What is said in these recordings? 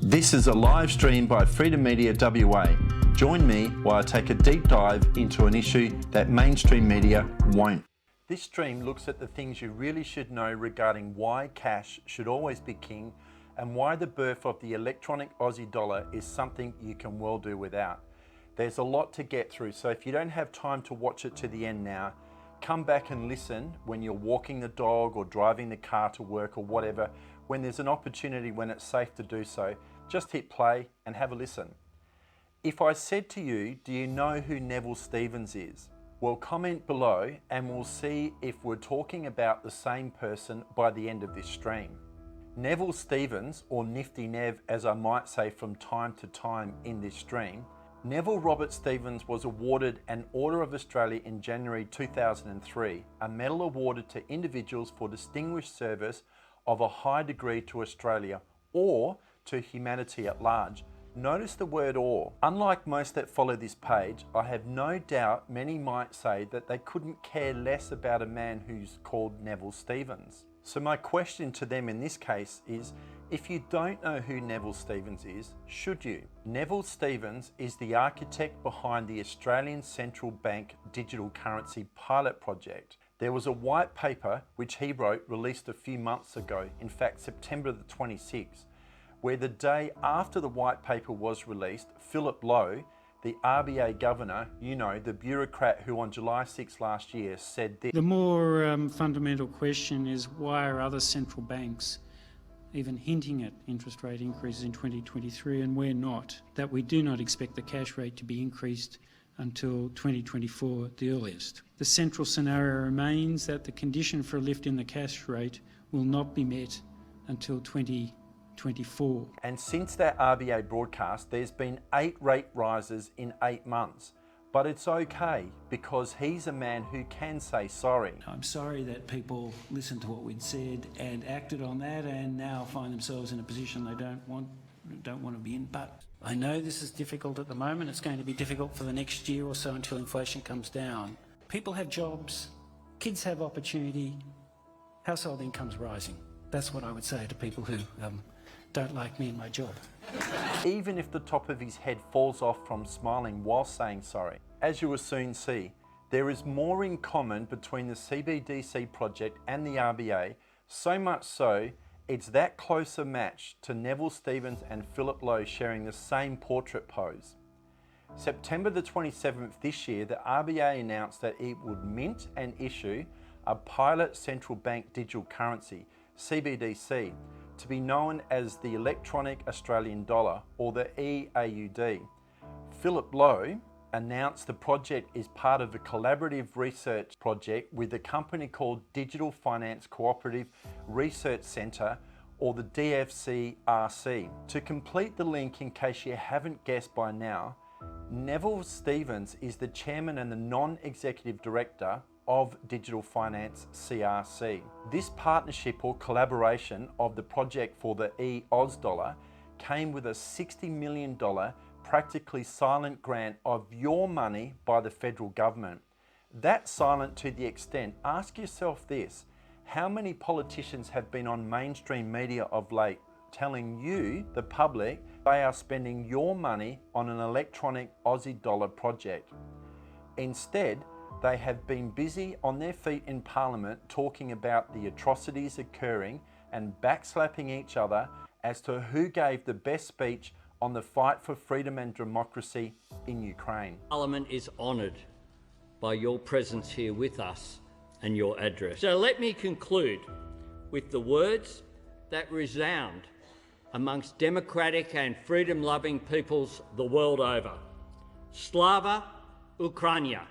This is a live stream by Freedom Media WA. Join me while I take a deep dive into an issue that mainstream media won't. This stream looks at the things you really should know regarding why cash should always be king and why the birth of the electronic Aussie dollar is something you can well do without. There's a lot to get through, so if you don't have time to watch it to the end now, come back and listen when you're walking the dog or driving the car to work or whatever. When there's an opportunity when it's safe to do so, just hit play and have a listen. If I said to you, do you know who Neville Stevens is? Well, comment below and we'll see if we're talking about the same person by the end of this stream. Neville Stevens, or Nifty Nev as I might say from time to time in this stream, Neville Robert Stevens was awarded an Order of Australia in January 2003, a medal awarded to individuals for distinguished service of a high degree to Australia or to humanity at large. Notice the word or. Unlike most that follow this page, I have no doubt many might say that they couldn't care less about a man who's called Neville Stevens. So my question to them in this case is, if you don't know who Neville Stevens is, should you? Neville Stevens is the architect behind the Australian Central Bank digital currency pilot project. There was a white paper which he wrote released a few months ago, in fact September the 26th, where the day after the white paper was released, Philip Lowe, the RBA governor, you know, the bureaucrat who on July 6 last year said this. The more fundamental question is, why are other central banks even hinting at interest rate increases in 2023 and we're not? That we do not expect the cash rate to be increased until 2024 at the earliest. The central scenario remains that the condition for a lift in the cash rate will not be met until 2024. And since that RBA broadcast, there's been 8 rate rises in 8 months. But it's okay, because he's a man who can say sorry. I'm sorry that people listened to what we'd said and acted on that and now find themselves in a position they don't want to be in. But I know this is difficult at the moment. It's going to be difficult for the next year or so until inflation comes down. People have jobs, kids have opportunity, household income's rising. That's what I would say to people who don't like me and my job. Even if the top of his head falls off from smiling while saying sorry. As you will soon see, there is more in common between the CBDC project and the RBA, so much so, it's that close a match to Neville Stevens and Philip Lowe sharing the same portrait pose. September the 27th this year, the RBA announced that it would mint and issue a pilot central bank digital currency, CBDC, to be known as the Electronic Australian Dollar, or the eAUD. Philip Lowe announced the project is part of a collaborative research project with a company called Digital Finance Cooperative Research Centre, or the DFCRC. To complete the link, in case you haven't guessed by now, Neville Stevens is the chairman and the non-executive director of Digital Finance CRC. This partnership or collaboration of the project for the eAUD dollar came with a $60 million practically silent grant of your money by the federal government. That's silent to the extent, ask yourself this, how many politicians have been on mainstream media of late telling you, the public, they are spending your money on an electronic Aussie dollar project? Instead, they have been busy on their feet in Parliament talking about the atrocities occurring and backslapping each other as to who gave the best speech on the fight for freedom and democracy in Ukraine. Parliament is honoured by your presence here with us and your address. So let me conclude with the words that resound amongst democratic and freedom-loving peoples the world over. Slava Ukraina.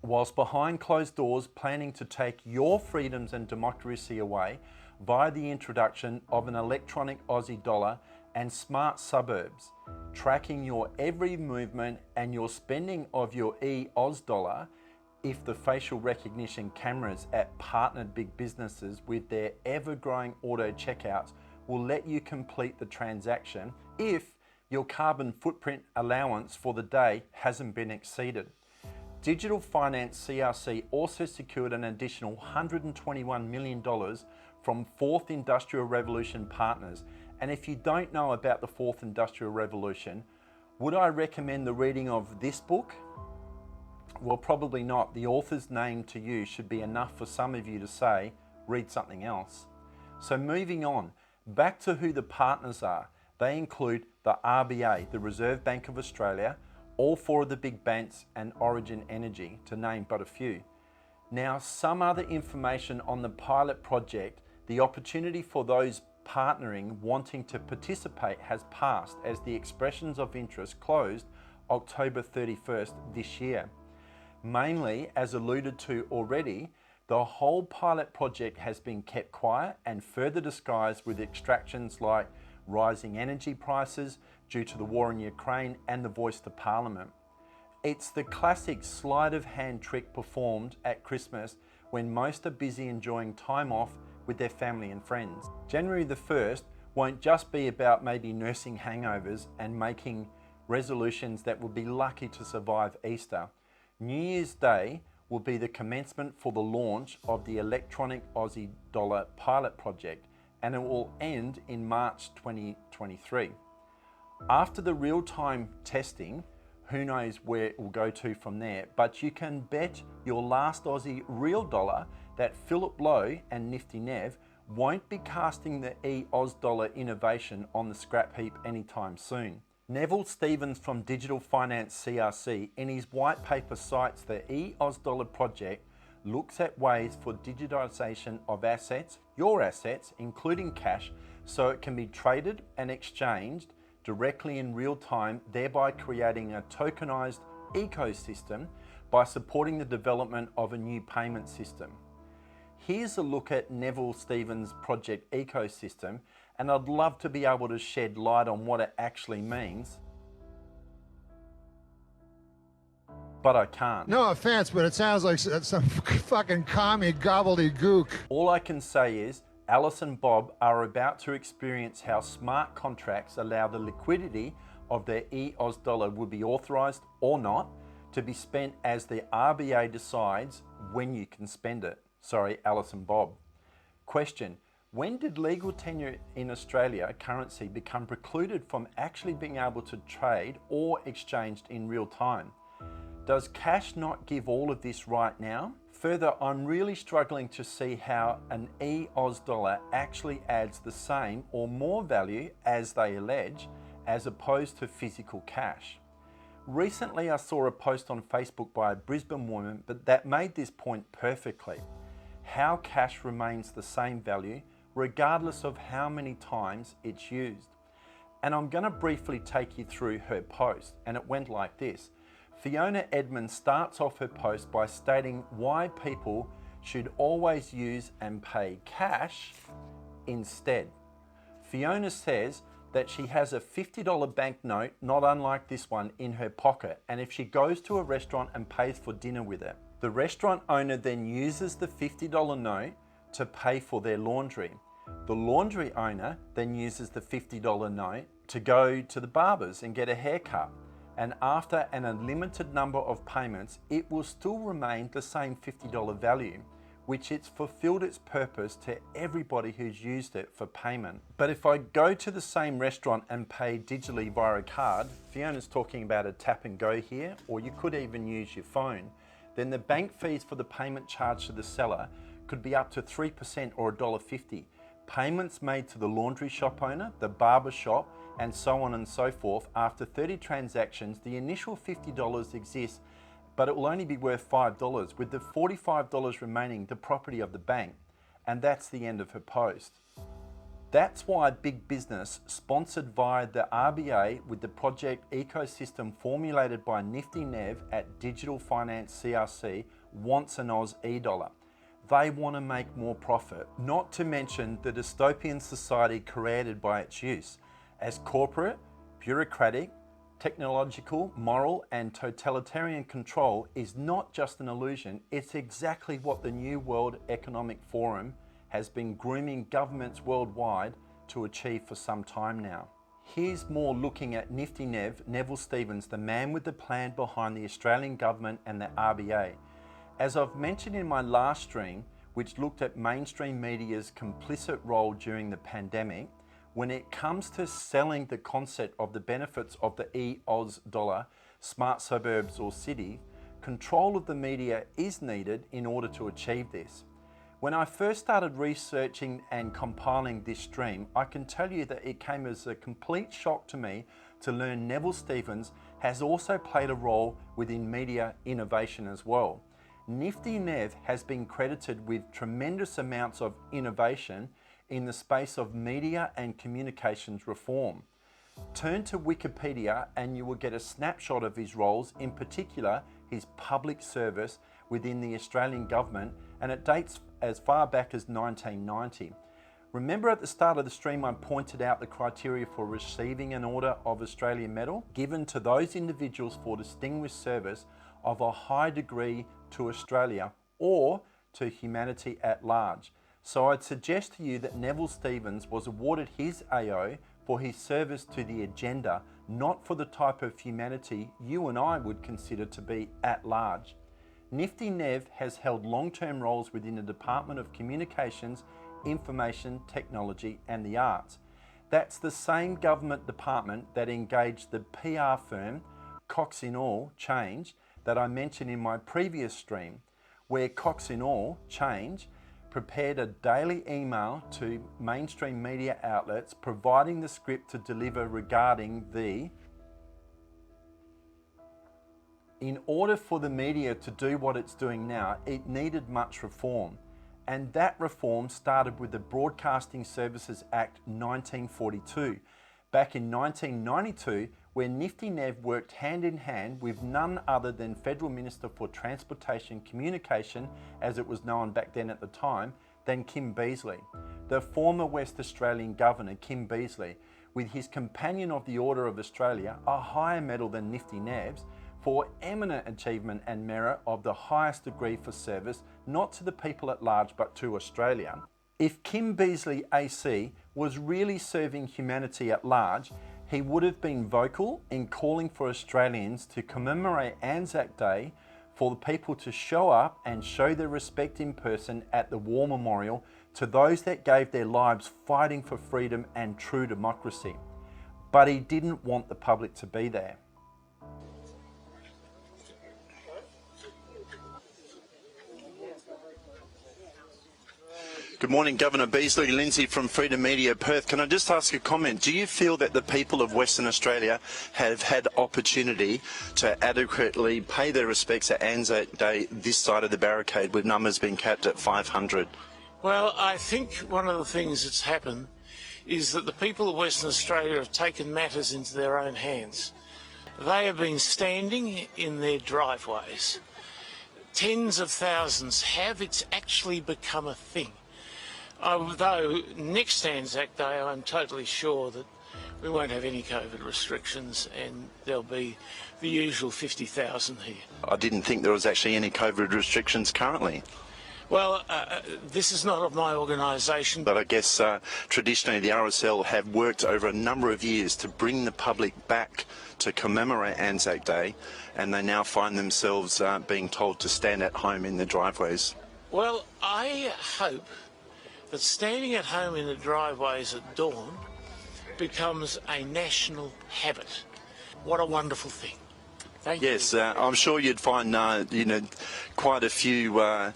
Whilst behind closed doors planning to take your freedoms and democracy away via the introduction of an electronic Aussie dollar and smart suburbs, tracking your every movement and your spending of your eAUD dollar, if the facial recognition cameras at partnered big businesses with their ever-growing auto checkouts will let you complete the transaction if your carbon footprint allowance for the day hasn't been exceeded. Digital Finance CRC also secured an additional $121 million from Fourth Industrial Revolution partners. And if you don't know about the Fourth Industrial Revolution, would I recommend the reading of this book? Well, probably not. The author's name to you should be enough for some of you to say, read something else. So moving on, back to who the partners are. They include the RBA, the Reserve Bank of Australia, all four of the big banks and Origin Energy, to name but a few. Now, some other information on the pilot project. The opportunity for those partnering wanting to participate has passed as the expressions of interest closed October 31st this year. Mainly, as alluded to already, the whole pilot project has been kept quiet and further disguised with extractions like rising energy prices due to the war in Ukraine and the voice to Parliament. It's the classic sleight of hand trick performed at Christmas when most are busy enjoying time off with their family and friends. January the 1st won't just be about maybe nursing hangovers and making resolutions that will be lucky to survive Easter. New Year's Day will be the commencement for the launch of the electronic Aussie dollar pilot project, and it will end in March 2023. After the real-time testing, who knows where it will go to from there, but you can bet your last Aussie real dollar that Philip Lowe and Nifty Nev won't be casting the eAUD dollar innovation on the scrap heap anytime soon. Neville Stevens from Digital Finance CRC in his white paper cites the eAUD dollar project looks at ways for digitization of assets, your assets, including cash, so it can be traded and exchanged directly in real time, thereby creating a tokenized ecosystem by supporting the development of a new payment system. Here's a look at Neville Stevens' project ecosystem, and I'd love to be able to shed light on what it actually means, but I can't. No offense, but it sounds like some fucking commie gobbledygook. All I can say is Alice and Bob are about to experience how smart contracts allow the liquidity of their eAUD dollar will be authorised or not to be spent as the RBA decides when you can spend it. Sorry, Alice and Bob. Question: when did legal tender in Australia currency become precluded from actually being able to trade or exchanged in real time? Does cash not give all of this right now? Further, I'm really struggling to see how an eAUD dollar actually adds the same or more value, as they allege, as opposed to physical cash. Recently, I saw a post on Facebook by a Brisbane woman that made this point perfectly. How cash remains the same value regardless of how many times it's used. And I'm going to briefly take you through her post, and it went like this. Fiona Edmonds starts off her post by stating why people should always use and pay cash instead. Fiona says that she has a $50 banknote, not unlike this one, in her pocket, and if she goes to a restaurant and pays for dinner with it, the restaurant owner then uses the $50 note to pay for their laundry. The laundry owner then uses the $50 note to go to the barber's and get a haircut. And after an unlimited number of payments, it will still remain the same $50 value, which it's fulfilled its purpose to everybody who's used it for payment. But if I go to the same restaurant and pay digitally via a card, Fiona's talking about a tap and go here, or you could even use your phone, then the bank fees for the payment charged to the seller could be up to 3% or $1.50. Payments made to the laundry shop owner, the barber shop, and so on and so forth. After 30 transactions, the initial $50 exists, but it will only be worth $5, with the $45 remaining the property of the bank. And that's the end of her post. That's why big business, sponsored via the RBA with the project ecosystem formulated by Nifty Nev at Digital Finance CRC, wants an Oz e-dollar. They want to make more profit, not to mention the dystopian society created by its use, as corporate, bureaucratic, technological, moral and totalitarian control is not just an illusion, it's exactly what the New World Economic Forum has been grooming governments worldwide to achieve for some time now. here's more looking at Nifty Neville Stevens, the man with the plan behind the Australian government and the RBA. As I've mentioned in my last stream, which looked at mainstream media's complicit role during the pandemic, when it comes to selling the concept of the benefits of the eAUD dollar, smart suburbs or city, control of the media is needed in order to achieve this. When I first started researching and compiling this stream, I can tell you that it came as a complete shock to me to learn Neville Stevens has also played a role within media innovation as well. Nifty Nev has been credited with tremendous amounts of innovation in the space of media and communications reform. Turn to Wikipedia and you will get a snapshot of his roles, in particular his public service within the Australian government, and it dates as far back as 1990. Remember at the start of the stream I pointed out the criteria for receiving an Order of Australia medal given to those individuals for distinguished service of a high degree to Australia or to humanity at large. So I'd suggest to you that Neville Stevens was awarded his AO for his service to the agenda, not for the type of humanity you and I would consider to be at large. Nifty Nev has held long-term roles within the Department of Communications, Information, Technology and the Arts. That's the same government department that engaged the PR firm Cox in All Change that I mentioned in my previous stream, where Cox in All Change prepared a daily email to mainstream media outlets providing the script to deliver regarding the... In order for the media to do what it's doing now, it needed much reform. And that reform started with the Broadcasting Services Act 1942. Back in 1992, where Nifty Nev worked hand in hand with none other than Federal Minister for Transportation Communication, as it was known back then at the time, than Kim Beazley. The former West Australian Governor, Kim Beazley, with his Companion of the Order of Australia, a higher medal than Nifty Nev's, for eminent achievement and merit of the highest degree for service, not to the people at large but to Australia. If Kim Beazley AC was really serving humanity at large, he would have been vocal in calling for Australians to commemorate Anzac Day for the people to show up and show their respect in person at the War Memorial to those that gave their lives fighting for freedom and true democracy. But he didn't want the public to be there. Good morning, Governor Beazley. Lindsay from Freedom Media Perth. Can I just ask a comment? Do you feel that the people of Western Australia have had opportunity to adequately pay their respects at Anzac Day this side of the barricade, with numbers being capped at 500? Well, I think one of the things that's happened is that the people of Western Australia have taken matters into their own hands. They have been standing in their driveways. Tens of thousands have. It's actually become a thing. Although next Anzac Day I'm totally sure that we won't have any COVID restrictions and there'll be the usual 50,000 here. I didn't think there was actually any COVID restrictions currently. Well, this is not of my organisation. But I guess traditionally the RSL have worked over a number of years to bring the public back to commemorate Anzac Day, and they now find themselves being told to stand at home in their driveways. Well, I hope that standing at home in the driveways at dawn becomes a national habit. What a wonderful thing. Thank you. Yes, I'm sure you'd find quite a few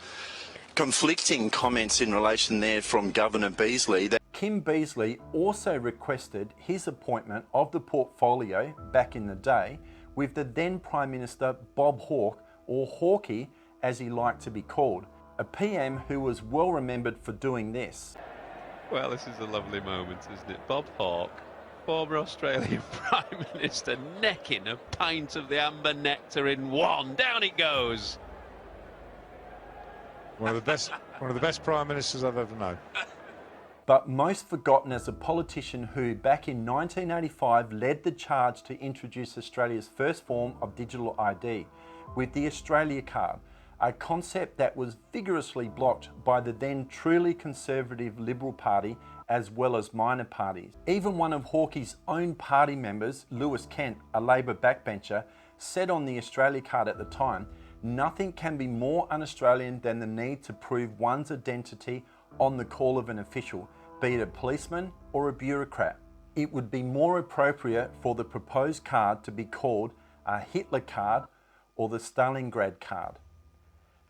conflicting comments in relation there from Governor Beazley. Kim Beazley also requested his appointment of the portfolio back in the day with the then Prime Minister Bob Hawke, or Hawkey as he liked to be called, a PM who was well remembered for doing this. Well, this is a lovely moment, isn't it? Bob Hawke, former Australian Prime Minister, necking a pint of the amber nectar in one. Down it goes. One of the best Prime Ministers I've ever known. But most forgotten as a politician who, back in 1985, led the charge to introduce Australia's first form of digital ID with the Australia Card, a concept that was vigorously blocked by the then truly conservative Liberal Party as well as minor parties. Even one of Hawke's own party members, Lewis Kent, a Labor backbencher, said on the Australia card at the time, "Nothing can be more un-Australian than the need to prove one's identity on the call of an official, be it a policeman or a bureaucrat. It would be more appropriate for the proposed card to be called a Hitler card or the Stalingrad card."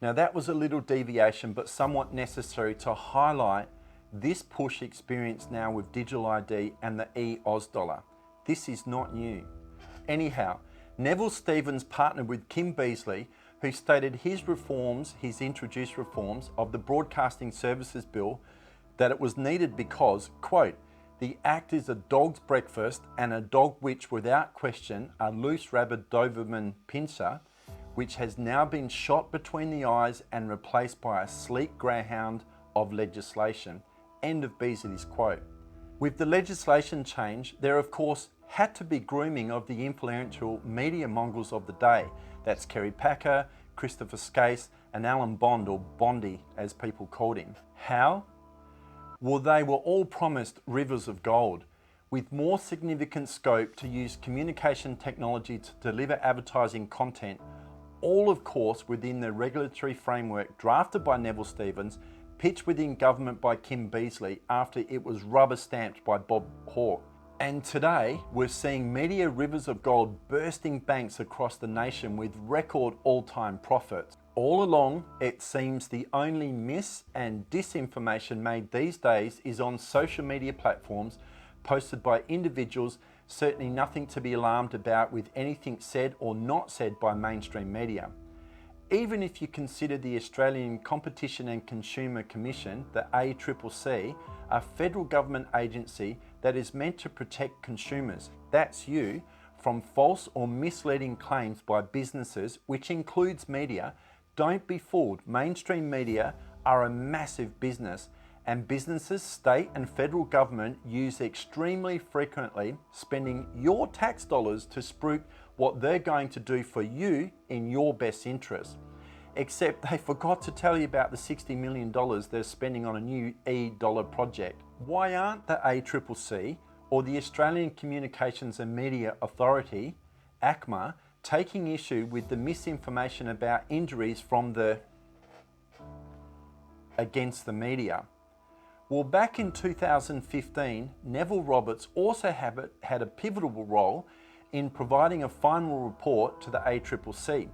Now that was a little deviation, but somewhat necessary to highlight this push experienced now with digital ID and the eAUD dollar. This is not new. Anyhow, Neville Stevens partnered with Kim Beazley, who stated his introduced reforms of the Broadcasting Services Bill, that it was needed because, quote, "The Act is a dog's breakfast and a dog which, without question, a loose rabid Doberman pincer, which has now been shot between the eyes and replaced by a sleek greyhound of legislation." End of Beazley's quote. With the legislation change, there of course had to be grooming of the influential media mongrels of the day. That's Kerry Packer, Christopher Skase, and Alan Bond, or Bondy as people called him. How? Well, they were all promised rivers of gold, with more significant scope to use communication technology to deliver advertising content, all of course within the regulatory framework drafted by Neville Stevens, pitched within government by Kim Beazley after it was rubber stamped by Bob Hawke. And today we're seeing media rivers of gold bursting banks across the nation with record all-time profits. All along, it seems the only mis- and disinformation made these days is on social media platforms posted by individuals, certainly nothing to be alarmed about with anything said or not said by mainstream media. Even if you consider the Australian Competition and Consumer Commission, the ACCC, a federal government agency that is meant to protect consumers, that's you, from false or misleading claims by businesses, which includes media, don't be fooled. Mainstream media are a massive business, and businesses, state and federal government use extremely frequently, spending your tax dollars to spruik what they're going to do for you in your best interest. Except they forgot to tell you about the $60 million they're spending on a new e-dollar project. Why aren't the ACCC or the Australian Communications and Media Authority, ACMA, taking issue with the misinformation about injuries from against the media? Well, back in 2015, Neville Roberts also had a pivotal role in providing a final report to the ACCC.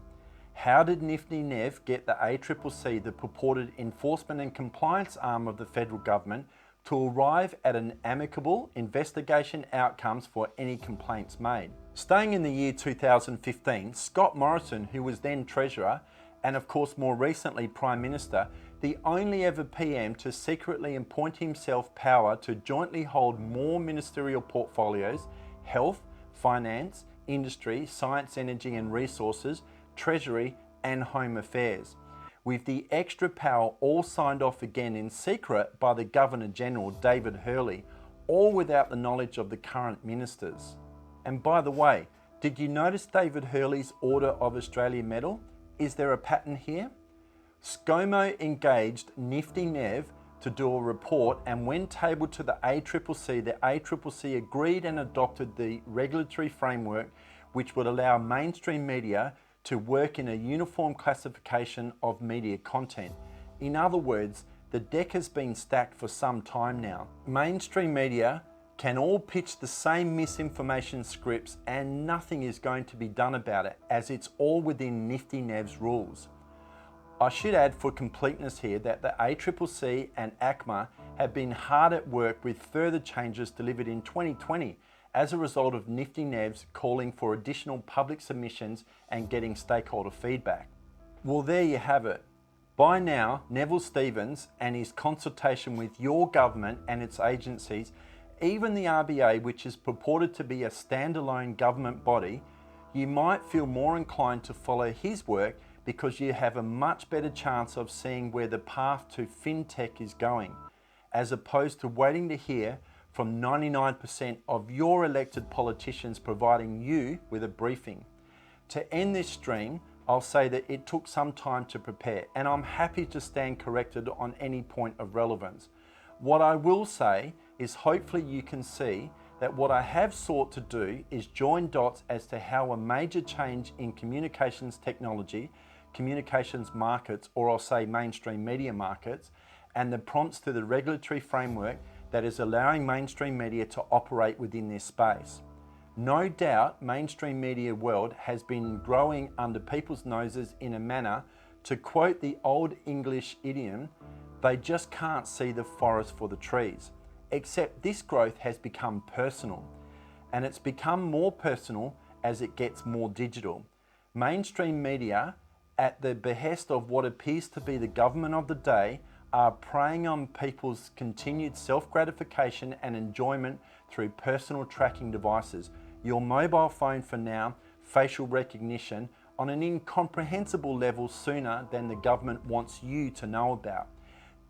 How did Nifty Nev get the ACCC, the purported enforcement and compliance arm of the federal government, to arrive at an amicable investigation outcomes for any complaints made? Staying in the year 2015, Scott Morrison, who was then Treasurer, and of course more recently Prime Minister, the only ever PM to secretly appoint himself power to jointly hold more ministerial portfolios, health, finance, industry, science, energy and resources, treasury and home affairs, with the extra power all signed off again in secret by the Governor-General David Hurley, all without the knowledge of the current ministers. And by the way, did you notice David Hurley's Order of Australia medal? Is there a pattern here? ScoMo engaged Nifty Nev to do a report, and when tabled to the ACCC agreed and adopted the regulatory framework which would allow mainstream media to work in a uniform classification of media content. In other words, the deck has been stacked for some time now. Mainstream media can all pitch the same misinformation scripts and nothing is going to be done about it, as it's all within Nifty Nev's rules. I should add for completeness here that the ACCC and ACMA have been hard at work with further changes delivered in 2020 as a result of Nifty Nev's calling for additional public submissions and getting stakeholder feedback. Well, there you have it. By now, Neville Stevens and his consultation with your government and its agencies, even the RBA, which is purported to be a standalone government body, you might feel more inclined to follow his work because you have a much better chance of seeing where the path to fintech is going, as opposed to waiting to hear from 99% of your elected politicians providing you with a briefing. To end this stream, I'll say that it took some time to prepare, and I'm happy to stand corrected on any point of relevance. What I will say is hopefully you can see that what I have sought to do is join dots as to how a major change in communications technology, communications markets, or I'll say mainstream media markets, and the prompts to the regulatory framework that is allowing mainstream media to operate within this space. No doubt, mainstream media world has been growing under people's noses in a manner, to quote the old English idiom, they just can't see the forest for the trees. Except this growth has become personal, and it's become more personal as it gets more digital. Mainstream media, at the behest of what appears to be the government of the day, are preying on people's continued self-gratification and enjoyment through personal tracking devices. Your mobile phone for now, facial recognition on an incomprehensible level sooner than the government wants you to know about.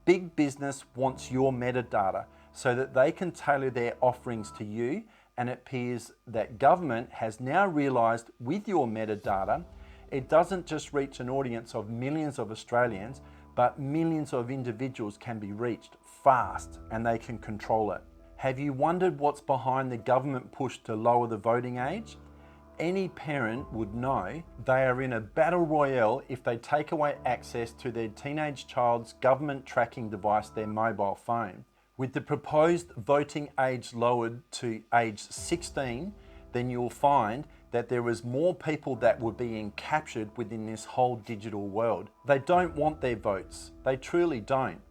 Big business wants your metadata so that they can tailor their offerings to you, and it appears that government has now realised with your metadata, it doesn't just reach an audience of millions of Australians, but millions of individuals can be reached fast and they can control it. Have you wondered what's behind the government push to lower the voting age? Any parent would know they are in a battle royale if they take away access to their teenage child's government tracking device, their mobile phone. With the proposed voting age lowered to age 16, then you'll find that there is more people that were being captured within this whole digital world. They don't want their votes. They truly don't.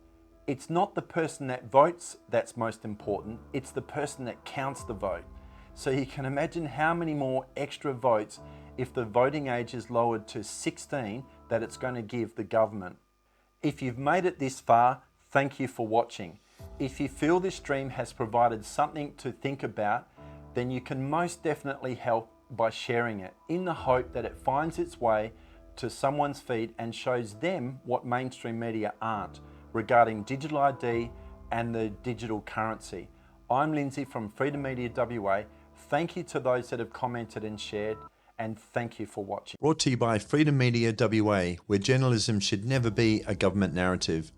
It's not the person that votes that's most important, it's the person that counts the vote. So you can imagine how many more extra votes if the voting age is lowered to 16 that it's going to give the government. If you've made it this far, thank you for watching. If you feel this stream has provided something to think about, then you can most definitely help by sharing it in the hope that it finds its way to someone's feed and shows them what mainstream media aren't regarding digital ID and the digital currency. I'm Lindsay from Freedom Media WA. Thank you to those that have commented and shared, and thank you for watching. Brought to you by Freedom Media WA, where journalism should never be a government narrative.